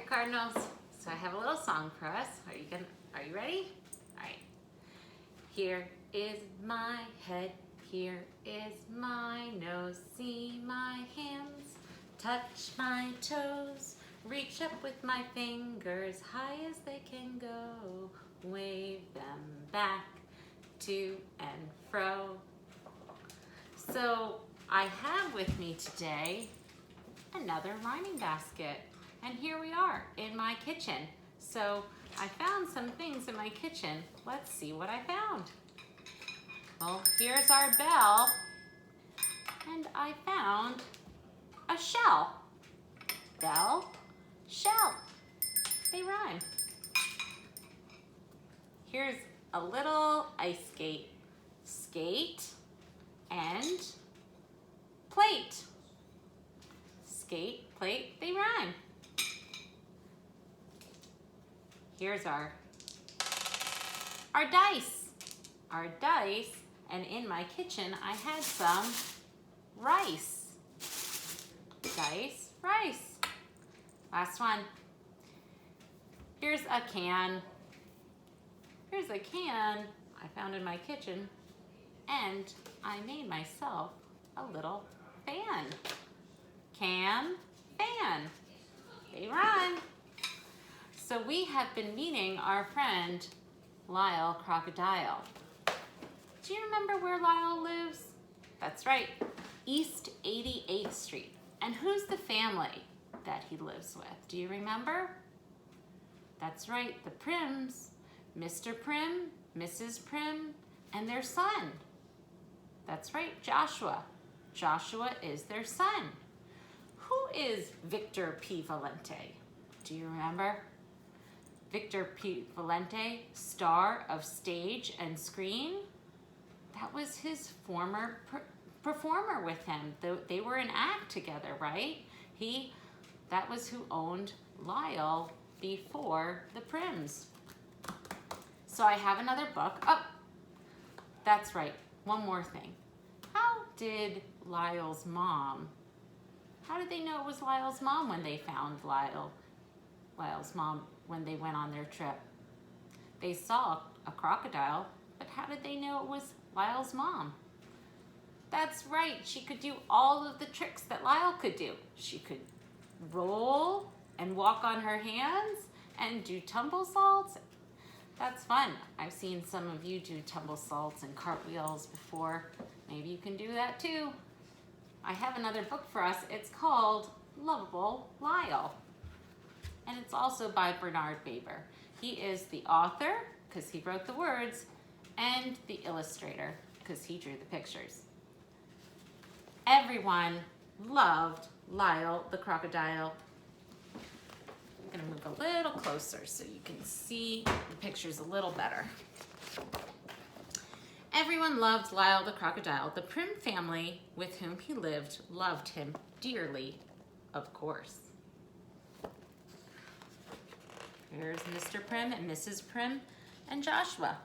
right, Cardinals. So I have a little song for us. Are you ready? All right. Here is my head. Here is my nose. See my hands. Touch my toes. Reach up with my fingers high as they can go. Wave them back to and fro. So I have with me today another rhyming basket. And here we are in my kitchen. So I found some things in my kitchen. Let's see what I found. Well, here's our bell. And I found a shell. Bell, shell. They rhyme. Here's a little ice skate. Skate and plate. Skate, plate, they rhyme. Here's our dice. Our dice, and in my kitchen I had some rice. Dice, rice. Last one. Here's a can. Here's a can I found in my kitchen, and I made myself a little fan. Can, fan. They rhyme. So we have been meeting our friend Lyle Crocodile. Do you remember where Lyle lives? That's right, East 88th Street. And who's the family that he lives with? Do you remember? That's right, the Prims. Mr. Prim, Mrs. Prim, and their son. That's right, Joshua. Joshua is their son. Who is Victor P. Valente? Do you remember? Victor P. Valente, star of stage and screen. That was his former performer with him. They were an act together, right? That was who owned Lyle before the Prims. So I have another book. Oh, that's right, one more thing. How did Lyle's mom, how did they know it was Lyle's mom when they found Lyle's mom when they went on their trip? They saw a crocodile, but how did they know it was Lyle's mom? That's right, she could do all of the tricks that Lyle could do. She could roll and walk on her hands and do tumble salts. That's fun. I've seen some of you do tumble salts and cartwheels before. Maybe you can do that too. I have another book for us. It's called Lovable Lyle. And it's also by Bernard Baber. He is the author, because he wrote the words, and the illustrator, because he drew the pictures. Everyone loved Lyle the crocodile. I'm gonna move a little closer so you can see the pictures a little better. Everyone loved Lyle the crocodile. The Prim family with whom he lived loved him dearly, of course. Here's Mr. Prim and Mrs. Prim and Joshua.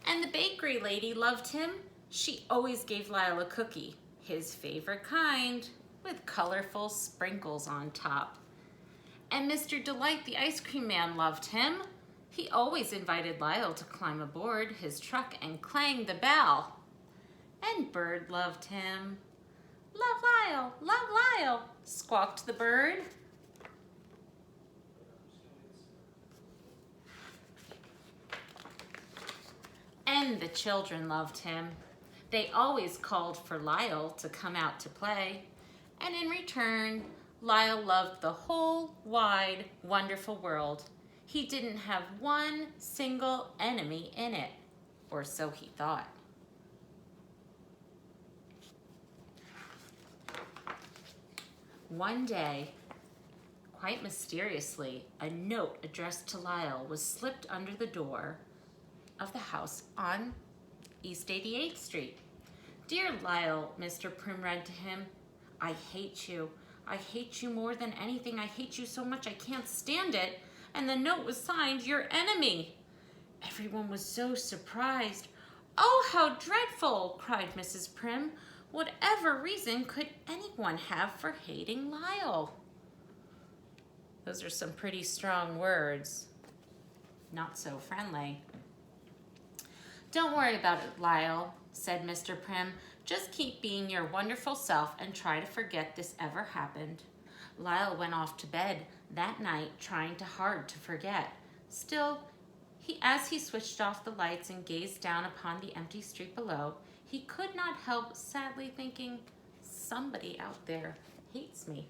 And the bakery lady loved him. She always gave Lyle a cookie, his favorite kind, with colorful sprinkles on top. And Mr. Delight, the ice cream man, loved him. He always invited Lyle to climb aboard his truck and clang the bell. And Bird loved him. Love Lyle, squawked the bird. And the children loved him. They always called for Lyle to come out to play. And in return, Lyle loved the whole wide, wonderful world. He didn't have one single enemy in it, or so he thought. One day, quite mysteriously, a note addressed to Lyle was slipped under the door of the house on East 88th Street. Dear Lyle, Mr. Prim read to him, I hate you. I hate you more than anything. I hate you so much I can't stand it. And the note was signed, your enemy. Everyone was so surprised. Oh, how dreadful, cried Mrs. Prim. Whatever reason could anyone have for hating Lyle? Those are some pretty strong words. Not so friendly. Don't worry about it, Lyle, said Mr. Prim. Just keep being your wonderful self and try to forget this ever happened. Lyle went off to bed that night trying hard to forget. Still, as he switched off the lights and gazed down upon the empty street below, he could not help sadly thinking, somebody out there hates me.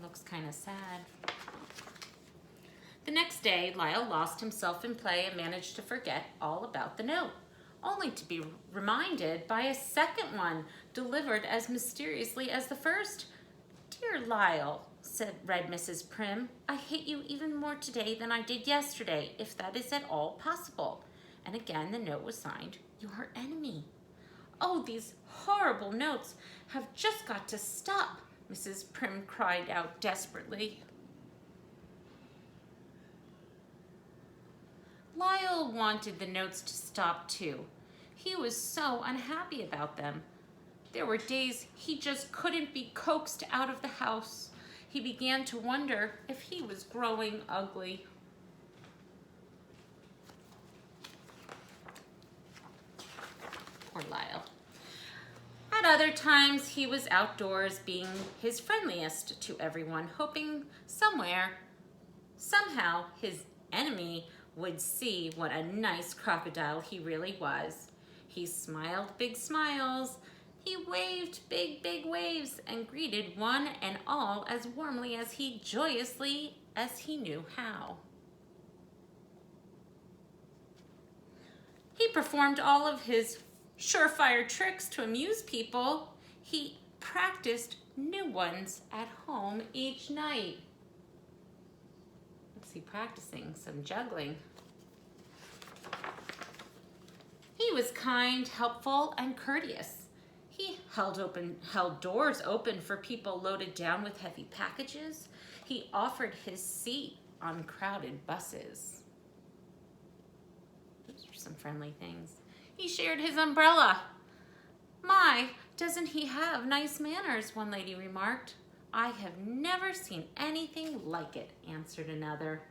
Looks kind of sad. The next day, Lyle lost himself in play and managed to forget all about the note, only to be reminded by a second one, delivered as mysteriously as the first. Dear Lyle, read Mrs. Prim, I hate you even more today than I did yesterday, if that is at all possible. And again the note was signed, Your Enemy. Oh, these horrible notes have just got to stop, Mrs. Prim cried out desperately. Lyle wanted the notes to stop too. He was so unhappy about them. There were days he just couldn't be coaxed out of the house. He began to wonder if he was growing ugly. Poor Lyle. At other times, he was outdoors being his friendliest to everyone, hoping somehow, his enemy would see what a nice crocodile he really was. He smiled big smiles. He waved big, big waves and greeted one and all as warmly as joyously as he knew how. He performed all of his surefire tricks to amuse people. He practiced new ones at home each night. What's he practicing? Some juggling. He was kind, helpful, and courteous. He held doors open for people loaded down with heavy packages. He offered his seat on crowded buses. Those are some friendly things. He shared his umbrella. My, doesn't he have nice manners, one lady remarked. I have never seen anything like it, answered another.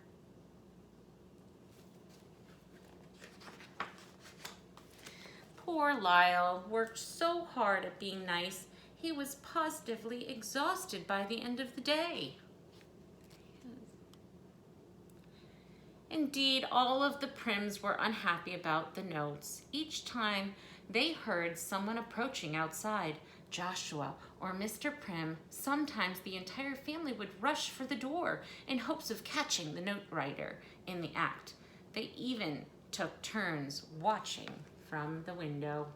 Poor Lyle worked so hard at being nice, he was positively exhausted by the end of the day. Indeed, all of the Prims were unhappy about the notes. Each time they heard someone approaching outside, Joshua or Mr. Prim, sometimes the entire family would rush for the door in hopes of catching the note writer in the act. They even took turns watching from the window.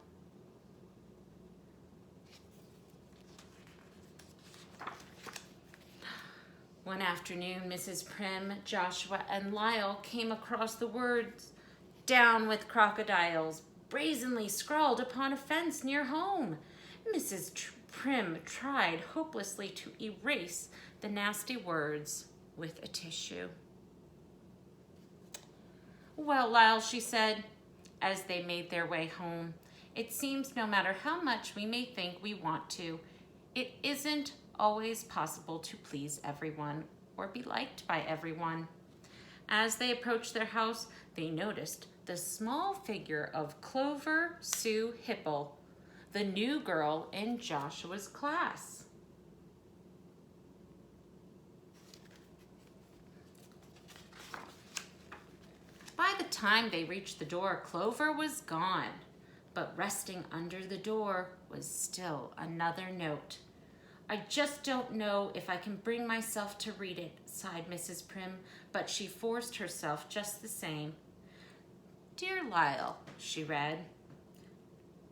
One afternoon, Mrs. Prim, Joshua, and Lyle came across the words, "Down with crocodiles," brazenly scrawled upon a fence near home. Mrs. Prim tried hopelessly to erase the nasty words with a tissue. "Well, Lyle," she said, as they made their way home, "it seems no matter how much we may think we want to, it isn't always possible to please everyone or be liked by everyone." As they approached their house, they noticed the small figure of Clover Sue Hipple, the new girl in Joshua's class. By the time they reached the door, Clover was gone, but resting under the door was still another note. "I just don't know if I can bring myself to read it," sighed Mrs. Prim, but she forced herself just the same. "Dear Lyle," she read,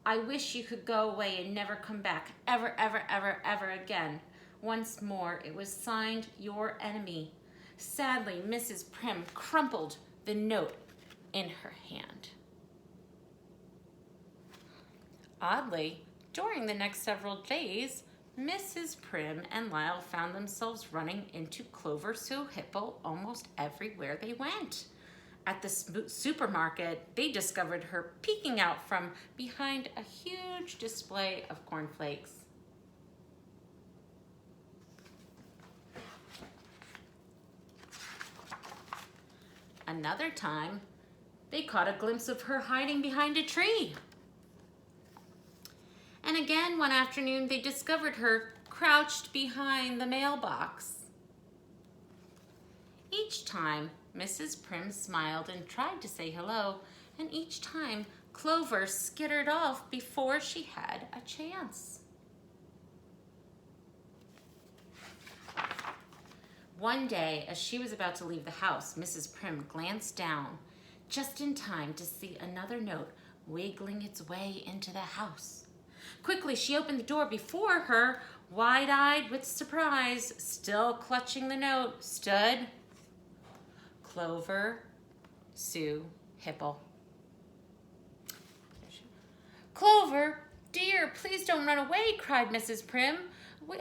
"I wish you could go away and never come back, ever, ever, ever, ever again." Once more, it was signed, "Your Enemy." Sadly, Mrs. Prim crumpled the note in her hand. Oddly, during the next several days, Mrs. Prim and Lyle found themselves running into Clover Sue Hipple almost everywhere they went. At the supermarket, they discovered her peeking out from behind a huge display of cornflakes. Another time, they caught a glimpse of her hiding behind a tree. And again, one afternoon, they discovered her crouched behind the mailbox. Each time, Mrs. Prim smiled and tried to say hello, and each time, Clover skittered off before she had a chance. One day, as she was about to leave the house, Mrs. Prim glanced down just in time to see another note wiggling its way into the house. Quickly, she opened the door before her, wide-eyed with surprise, still clutching the note, stood Clover Sue Hipple. "Clover, dear, please don't run away," cried Mrs. Prim.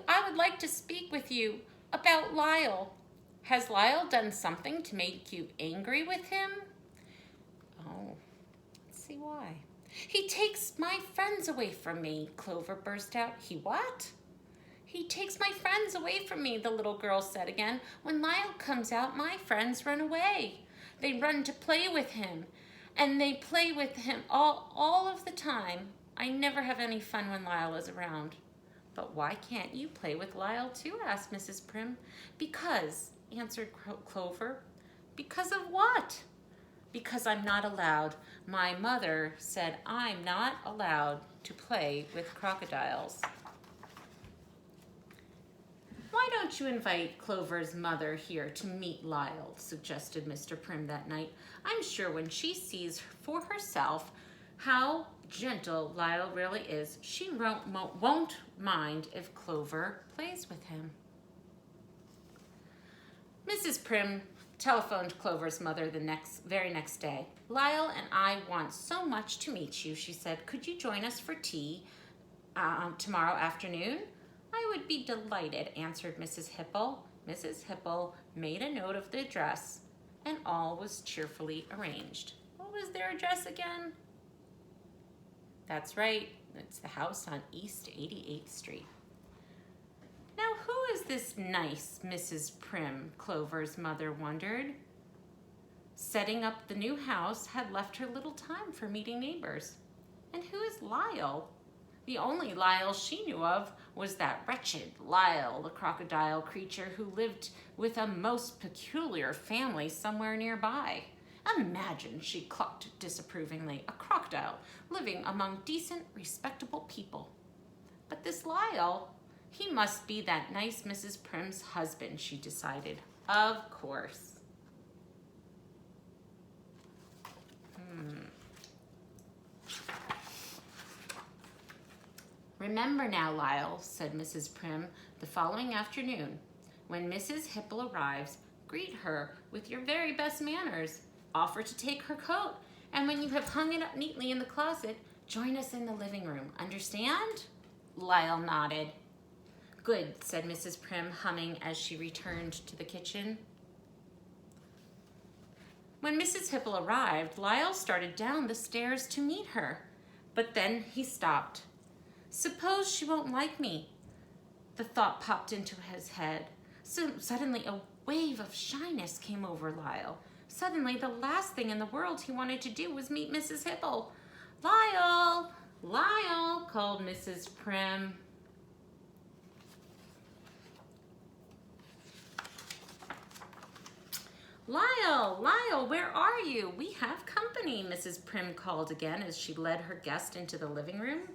"I would like to speak with you about Lyle. Has Lyle done something to make you angry with him?" "Oh, let's see why." "He takes my friends away from me," Clover burst out. "He what?" "He takes my friends away from me," the little girl said again. "When Lyle comes out, my friends run away. They run to play with him, and they play with him all of the time. I never have any fun when Lyle is around." "But why can't you play with Lyle too?" asked Mrs. Prim. "Because," answered Clover. "Because of what?" "Because I'm not allowed. My mother said I'm not allowed to play with crocodiles." "Why don't you invite Clover's mother here to meet Lyle?" suggested Mr. Prim that night. "I'm sure when she sees for herself how gentle Lyle really is, she won't mind if Clover plays with him." Mrs. Prim telephoned Clover's mother the very next day. "Lyle and I want so much to meet you," she said. "Could you join us for tea tomorrow afternoon?" "I would be delighted," answered Mrs. Hipple. Mrs. Hipple made a note of the address, and all was cheerfully arranged. What was their address again? That's right, it's the house on East 88th Street. "Now, who is this nice Mrs. Prim?" Clover's mother wondered. Setting up the new house had left her little time for meeting neighbors. And who is Lyle? The only Lyle she knew of was that wretched Lyle, the crocodile creature who lived with a most peculiar family somewhere nearby. Imagine, she clucked disapprovingly, a crocodile living among decent, respectable people. But this Lyle, he must be that nice Mrs. Prim's husband, she decided. Of course. "Remember now, Lyle," said Mrs. Prim the following afternoon, "when Mrs. Hipple arrives, greet her with your very best manners. Offer to take her coat, and when you have hung it up neatly in the closet, join us in the living room. Understand?" Lyle nodded. "Good," said Mrs. Prim, humming as she returned to the kitchen. When Mrs. Hipple arrived, Lyle started down the stairs to meet her, but then he stopped. Suppose she won't like me? The thought popped into his head. So suddenly a wave of shyness came over Lyle. Suddenly, the last thing in the world he wanted to do was meet Mrs. Hipple. "Lyle! Lyle!" called Mrs. Prim. "Lyle! Lyle, where are you? We have company," Mrs. Prim called again as she led her guest into the living room.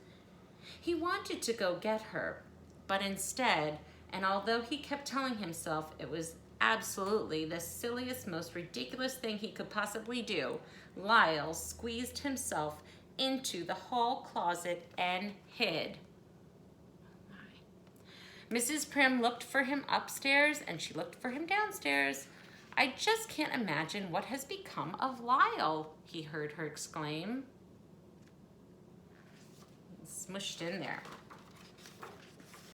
He wanted to go get her, but instead, and although he kept telling himself it was absolutely the silliest, most ridiculous thing he could possibly do, Lyle squeezed himself into the hall closet and hid. Mrs. Prim looked for him upstairs and she looked for him downstairs. "I just can't imagine what has become of Lyle," he heard her exclaim. Smushed in there.